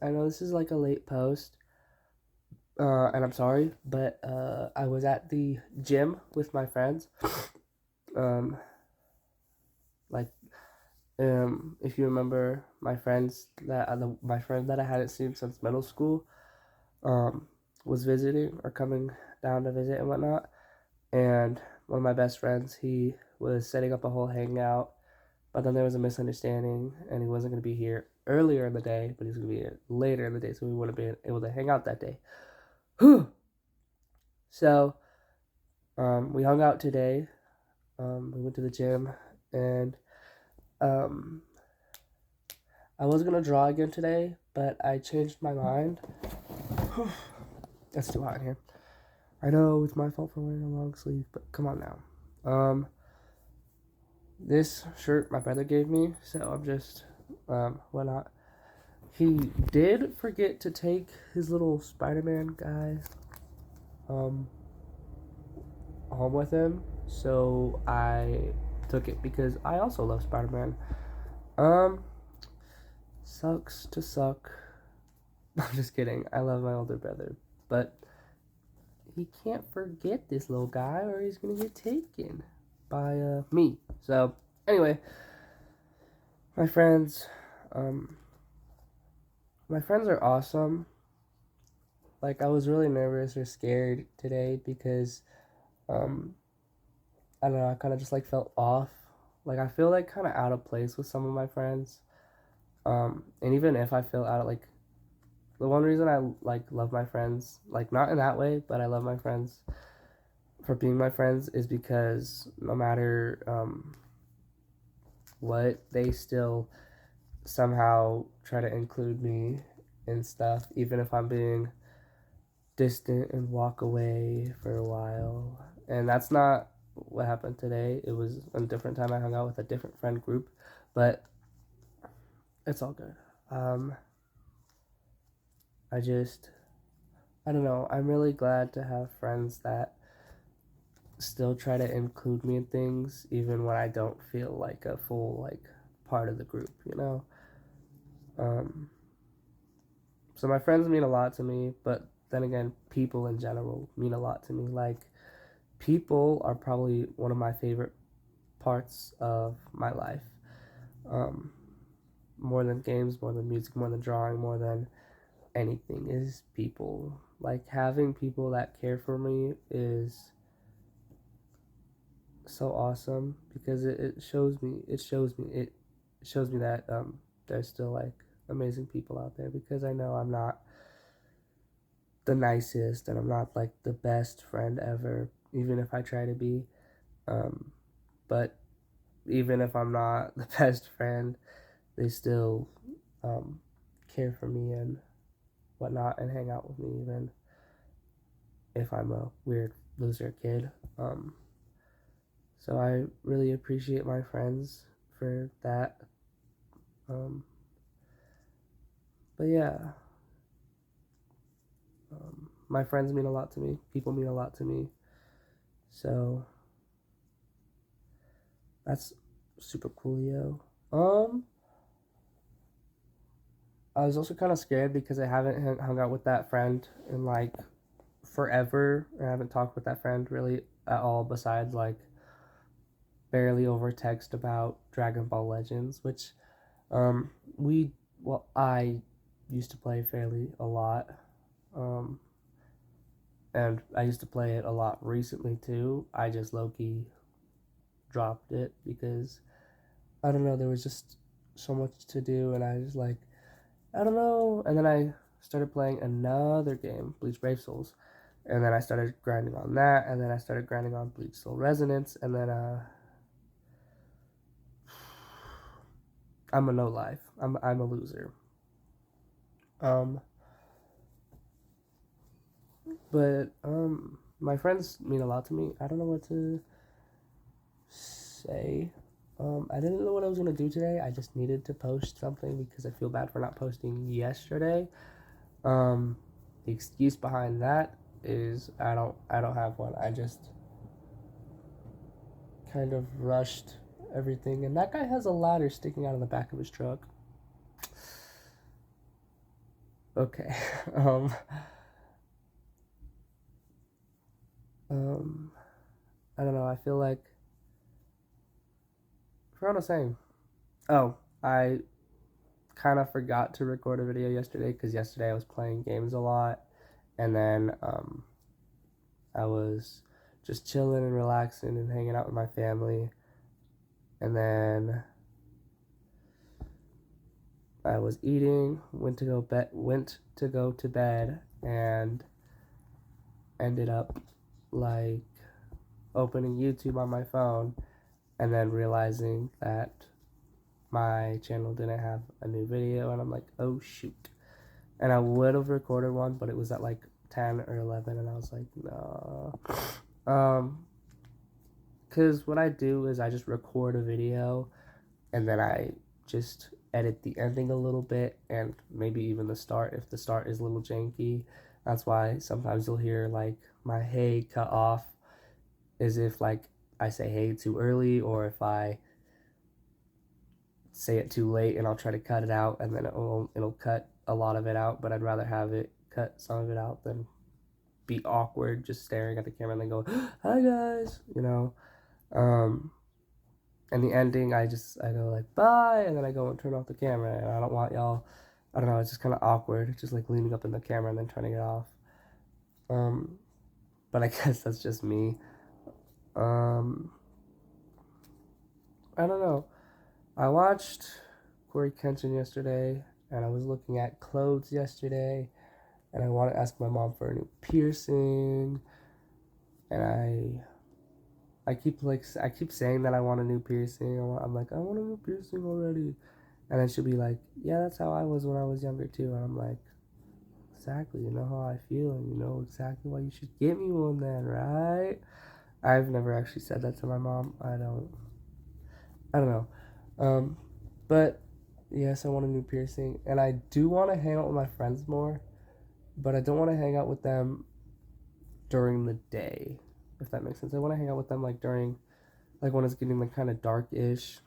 I know this is like a late post, and I'm sorry, but I was at the gym with my friends. Um, like, if you remember my friend that I hadn't seen since middle school, um, was visiting or coming down to visit and whatnot. And one of my best friends, he was setting up a whole hangout, but then there was a misunderstanding, and he wasn't going to be here earlier in the day, but he was going to be here later in the day, so we wouldn't be able to hang out that day. So we hung out today. We went to the gym, and um, I was gonna draw again today, but I changed my mind. It's too hot in here. I know it's my fault for wearing a long sleeve, but come on now. This shirt my brother gave me, so I'm just why not? He did forget to take his little Spider-Man guy um home with him, so I took it because I also love Spider-Man. Um, Sucks to suck. I'm just kidding. I love my older brother, but he can't forget this little guy, or he's gonna get taken by me. So anyway, my friends, um, my friends are awesome. Like I was really nervous or scared today because um, I don't know. I kind of just like felt off. Like I feel like kind of out of place with some of my friends. And even if I feel out of like the one reason I like love my friends, like not in that way, but I love my friends for being my friends is because no matter what, they still somehow try to include me in stuff, even if I'm being distant and walk away for a while. And that's not what happened today. It was a different time I hung out with a different friend group, but it's all good. Um, I just, I don't know. I'm really glad to have friends that still try to include me in things even when I don't feel like a full like part of the group, you know? Um so my friends mean a lot to me, but then again, people in general mean a lot to me. Like people are probably one of my favorite parts of my life. Um More than games, more than music, more than drawing, more than anything is people. Like having people that care for me is so awesome because it shows me that there's still like amazing people out there because I know I'm not the nicest and I'm not like the best friend ever, even if I try to be. Um, but even if I'm not the best friend, they still um, care for me and whatnot and hang out with me even if I'm a weird loser kid. So I really appreciate my friends for that. Um, but yeah, my friends mean a lot to me. People mean a lot to me. So that's super coolio. I was also kind of scared because I haven't hung out with that friend in like forever. I haven't talked with that friend really at all besides like barely over text about Dragon Ball Legends, which um, we, I used to play fairly a lot. Um, and I used to play it a lot recently too. I just low key dropped it because I don't know, there was just so much to do, and I was like, I don't know. And then I started playing another game, Bleach Brave Souls, and then I started grinding on that, and then I started grinding on Bleach Soul Resonance, and then I'm a no life. I'm a loser. Um, but my friends mean a lot to me. I don't know what to say. I didn't know what I was gonna do today. I just needed to post something because I feel bad for not posting yesterday. Um, the excuse behind that is I don't have one. I just kind of rushed everything, and that guy has a ladder sticking out of the back of his truck. Okay. I don't know. I feel like I forgot what I was saying. Oh, I kind of forgot to record a video yesterday because yesterday I was playing games a lot, and then I was just chilling and relaxing and hanging out with my family, and then I was eating, went to go to bed, and ended up like opening YouTube on my phone, and then realizing that my channel didn't have a new video, and I'm like, oh shoot. And I would have recorded one, but it was at like 10 or 11, and I was like, no. Because what I do is I just record a video, and then I just edit the ending a little bit, and maybe even the start if the start is a little janky. That's why sometimes you'll hear like my hey cut off, as if like I say hey too early, or if I say it too late and I'll try to cut it out, and then it'll cut a lot of it out. But I'd rather have it cut some of it out than be awkward just staring at the camera and then go, hi guys, you know. And the ending, I go like bye, and then I go and turn off the camera, and I don't want y'all. I don't know. It's just kind of awkward, just like leaning up in the camera and then turning it off. Um, but I guess that's just me. Um, I don't know. I watched Corey Kenshin yesterday, and I was looking at clothes yesterday, and I want to ask my mom for a new piercing, and I keep saying that I want a new piercing. I'm like, I want a new piercing already, and then she'll be like, yeah, that's how I was when I was younger too, and I'm like, exactly, you know how I feel, and you know exactly why you should get me one then, right? I've never actually said that to my mom. I don't know. But yes, I want a new piercing, and I do want to hang out with my friends more, but I don't want to hang out with them during the day, if that makes sense. I want to hang out with them like during, like when it's getting like kind of dark-ish,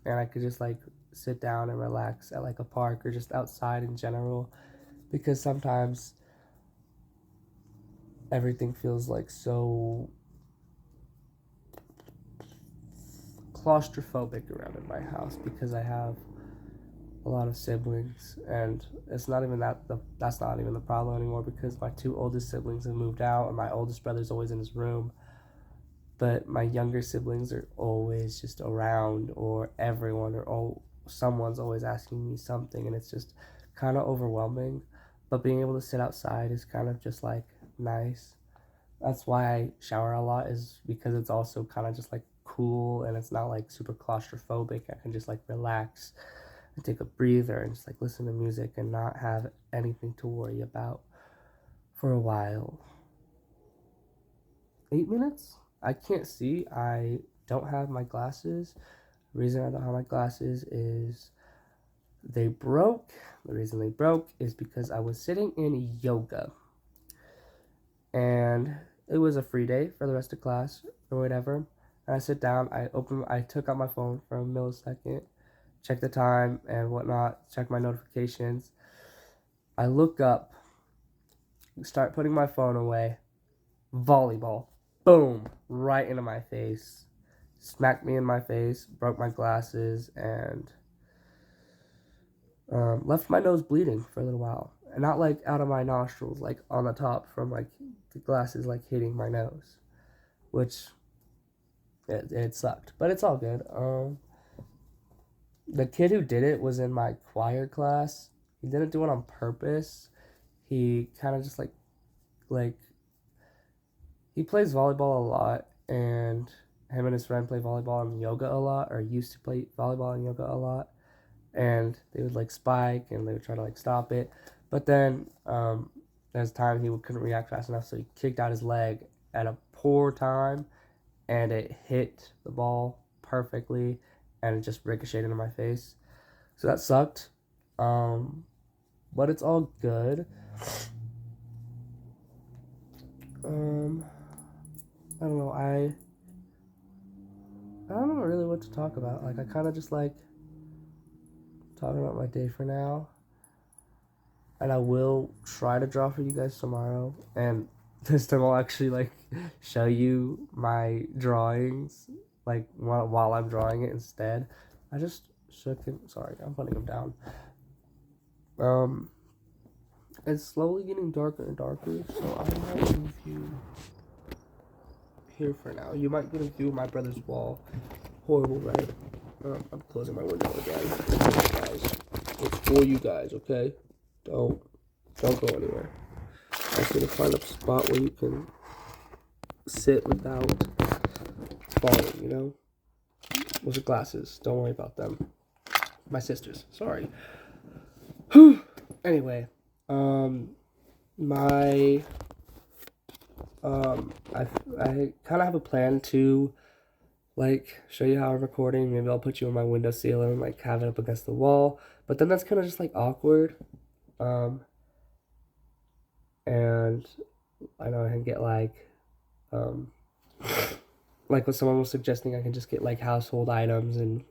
and I could just like sit down and relax at like a park or just outside in general, because sometimes everything feels like so claustrophobic around in my house because I have a lot of siblings, and it's not even that's not even the problem anymore because my two oldest siblings have moved out, and my oldest brother's always in his room, but my younger siblings are always just around, or everyone or someone's always asking me something, and it's just kind of overwhelming. But being able to sit outside is kind of just like nice. That's why I shower a lot, is because it's also kind of just like cool, and it's not like super claustrophobic. I can just like relax and take a breather and just like listen to music and not have anything to worry about for a while. 8 minutes? I can't see. I don't have my glasses. The reason I don't have my glasses is they broke. The reason they broke is because I was sitting in yoga, and it was a free day for the rest of class or whatever. And I sit down, I took out my phone for a millisecond, check the time and whatnot, check my notifications. I look up, start putting my phone away. Volleyball. Boom. Right into my face. Smacked me in my face, broke my glasses, and left my nose bleeding for a little while. And not like out of my nostrils, like on the top from like the glasses like hitting my nose. Which it sucked. But it's all good. The kid who did it was in my choir class. He didn't do it on purpose. He kind of just like he plays volleyball a lot, and him and his friend play volleyball and yoga a lot, or used to play volleyball and yoga a lot. And they would like spike, and they would try to like stop it. But then there's time he couldn't react fast enough, so he kicked out his leg at a poor time, and it hit the ball perfectly, and it just ricocheted into my face. So that sucked. But it's all good. I don't know. I don't know really what to talk about. Like I kind of just like talking about my day for now. and I will try to draw for you guys tomorrow. And this time I'll actually like show you my drawings, like while I'm drawing it instead. I just shook him. Sorry, I'm putting him down. Um, it's slowly getting darker and darker, so I might move you here for now. You might get a view of my brother's wall. Horrible, right? I'm closing my window again. Guys, it's for you guys, okay? Don't go anywhere. I'm just gonna find a spot where you can sit without falling, you know? With the glasses. Don't worry about them. My sisters. Sorry. Anyway, my I kind of have a plan to like show you how I'm recording. Maybe I'll put you on my windowsill and like have it up against the wall. But then that's kind of just like awkward. And I know I can get um like what someone was suggesting, I can just get like household items and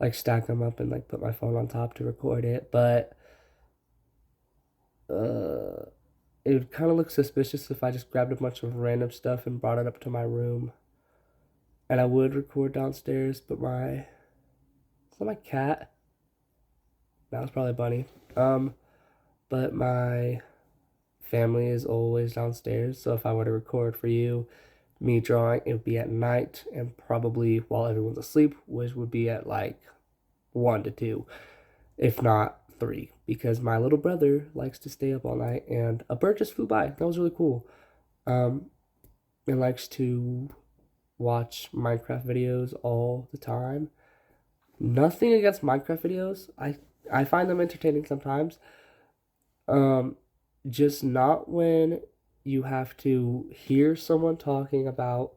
like stack them up and like put my phone on top to record it. But it would kind of look suspicious if I just grabbed a bunch of random stuff and brought it up to my room. And I would record downstairs, but it's not my cat. That was probably Bunny. But my family is always downstairs, so if I were to record for you, me drawing, it would be at night and probably while everyone's asleep, which would be at like 1 to 2, if not 3, because my little brother likes to stay up all night. And a bird just flew by. That was really cool. And likes to watch Minecraft videos all the time. Nothing against Minecraft videos. I find them entertaining sometimes. Just not when you have to hear someone talking about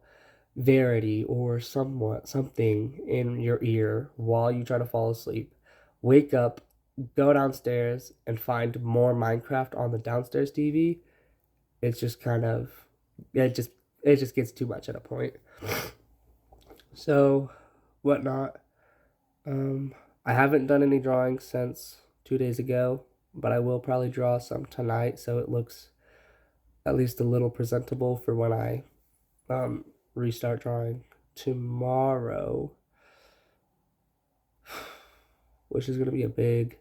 Verity or something in your ear while you try to fall asleep. Wake up, go downstairs, and find more Minecraft on the downstairs TV. It's just kind of it just gets too much at a point. So, whatnot. I haven't done any drawings since 2 days ago, but I will probably draw some tonight so it looks at least a little presentable for when I restart drawing tomorrow, which is going to be a big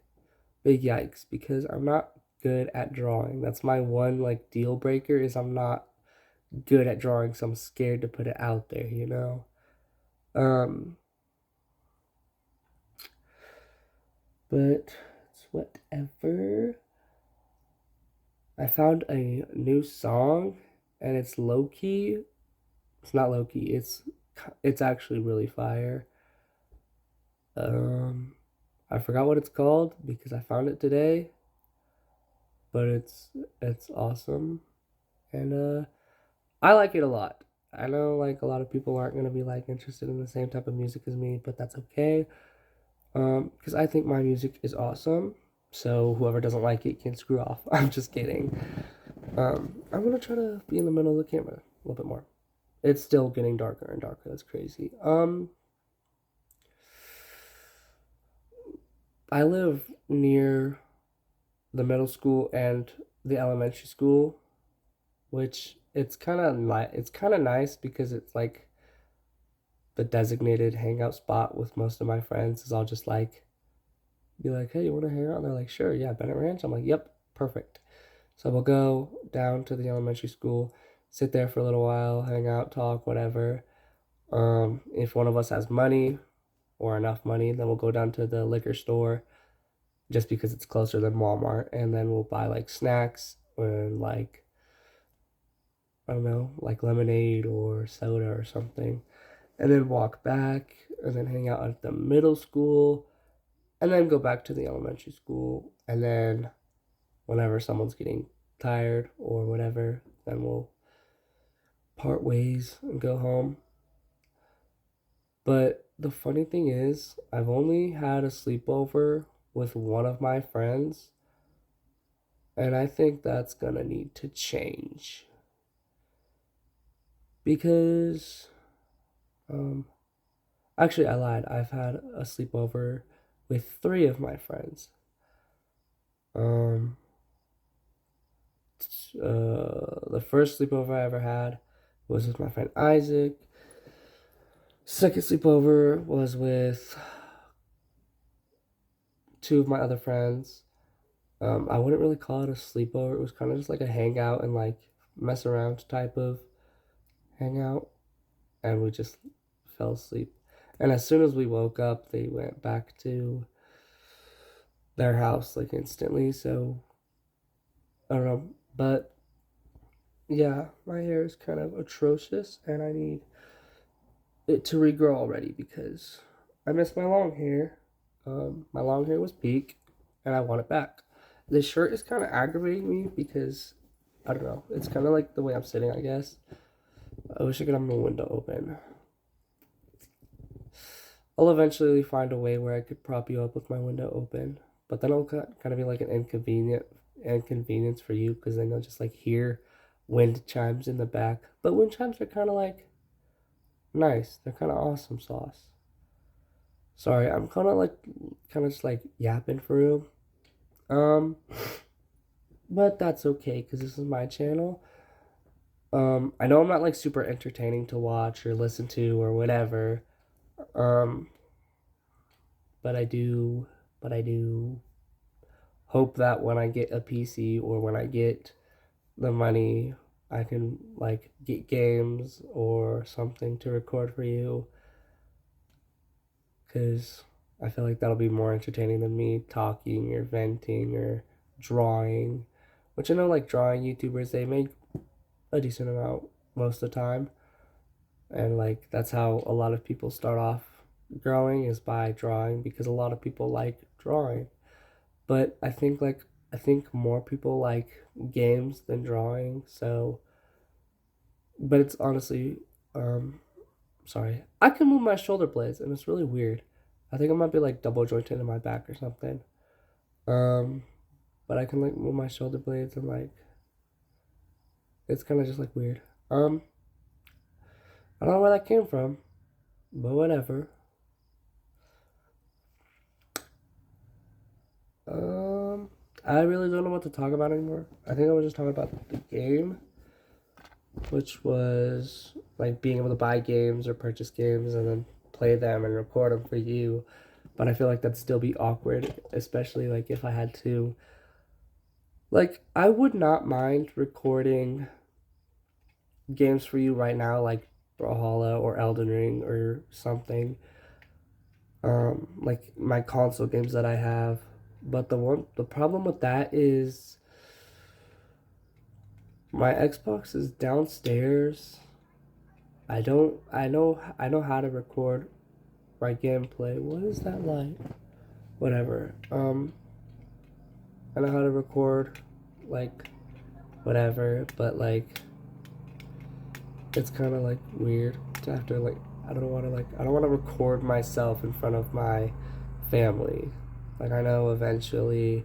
yikes because I'm not good at drawing. That's my one like deal breaker is I'm not good at drawing, so I'm scared to put it out there, you know? But it's whatever. I found a new song and it's low key. It's not low key. It's actually really fire. I forgot what it's called because I found it today. But it's awesome. And I like it a lot. I know like a lot of people aren't gonna be like interested in the same type of music as me, but that's okay. Because I think my music is awesome. So whoever doesn't like it can screw off. I'm just kidding. I'm gonna try to be in the middle of the camera a little bit more. It's still getting darker and darker. That's crazy. I live near the middle school and the elementary school, which it's kind of nice because it's like the designated hangout spot with most of my friends. Is I'll just like be like, hey, you want to hang out? And they're like, sure, yeah, Bennett Ranch. I'm like, yep, perfect. So we'll go down to the elementary school, sit there for a little while, hang out, talk, whatever. If one of us has money or enough money, then we'll go down to the liquor store just because it's closer than Walmart, and then we'll buy like snacks and like I don't know, like lemonade or soda or something, and then walk back and then hang out at the middle school and then go back to the elementary school, and then whenever someone's getting tired or whatever, then we'll part ways and go home. But the funny thing is, I've only had a sleepover with one of my friends, and I think that's gonna need to change. Because, actually, I lied. I've had a sleepover with 3 of my friends. Um, the first sleepover I ever had was with my friend Isaac. Second sleepover was with two of my other friends. I wouldn't really call it a sleepover. It was kind of just like a hangout and like mess around type of hangout. And we just fell asleep. And as soon as we woke up, they went back to their house like instantly. So I don't know. But yeah, my hair is kind of atrocious and I need it to regrow already because I miss my long hair. My long hair was peak and I want it back. This shirt is kind of aggravating me because I don't know. It's kind of like the way I'm sitting, I guess. I wish I could have my window open. I'll eventually find a way where I could prop you up with my window open, but then it'll kind of be like an inconvenience for you because then you'll just like hear wind chimes in the back. But wind chimes are kind of like nice. They're kind of awesome sauce. Sorry, I'm kind of just like yapping for real. Um, but that's okay because this is my channel. I know I'm not like super entertaining to watch or listen to or whatever. Um, but I do hope that when I get a PC or when I get the money, I can like get games or something to record for you. Because I feel like that'll be more entertaining than me talking or venting or drawing. Which I know like drawing YouTubers, they make a decent amount most of the time. And like that's how a lot of people start off growing is by drawing because a lot of people like drawing. But I think more people like games than drawing. So, but it's honestly, um, sorry, I can move my shoulder blades, and it's really weird. I think I might be like double jointed in my back or something. Um, but I can like move my shoulder blades and like it's kind of just like weird. Um, I don't know where that came from, but whatever. Um, I really don't know what to talk about anymore. I think I was just talking about the game, which was like being able to buy games or purchase games and then play them and record them for you. But I feel like that'd still be awkward, especially like if I had to. Like, I would not mind recording games for you right now, like Brawlhalla or Elden Ring or something. Like my console games that I have. But the problem with that is my Xbox is downstairs. I know how to record my gameplay. What is that like? Whatever. I know how to record like whatever, but like it's kind of like weird to have to like I don't want to record myself in front of my family. Like I know eventually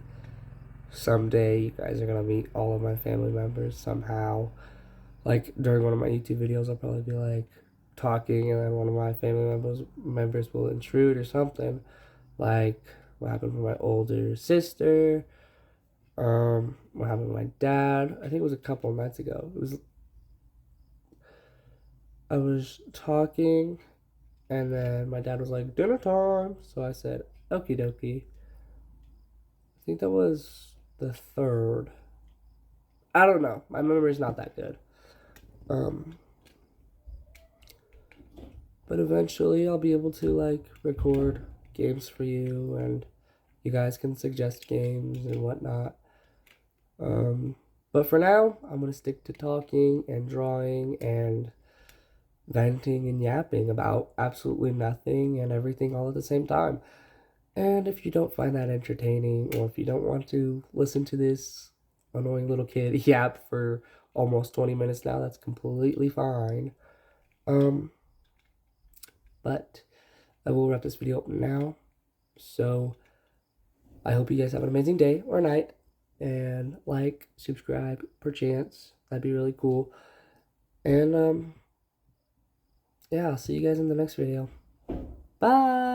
someday you guys are gonna meet all of my family members somehow. Like during one of my YouTube videos, I'll probably be like talking, and then one of my family members will intrude or something. Like what happened with my older sister. What happened with my dad? I think it was a couple of nights ago. It was I was talking, and then my dad was like, "Dinner time." So I said, "Okie dokie." I think that was the third. I don't know. My memory's not that good. Um, but eventually I'll be able to like record games for you, and you guys can suggest games and whatnot. Um, but for now, I'm gonna stick to talking and drawing and venting and yapping about absolutely nothing and everything all at the same time. And if you don't find that entertaining, or if you don't want to listen to this annoying little kid yap for almost 20 minutes now, that's completely fine. Um, but I will wrap this video up now. So I hope you guys have an amazing day or night. And like, subscribe, perchance. That'd be really cool. And yeah, I'll see you guys in the next video. Bye!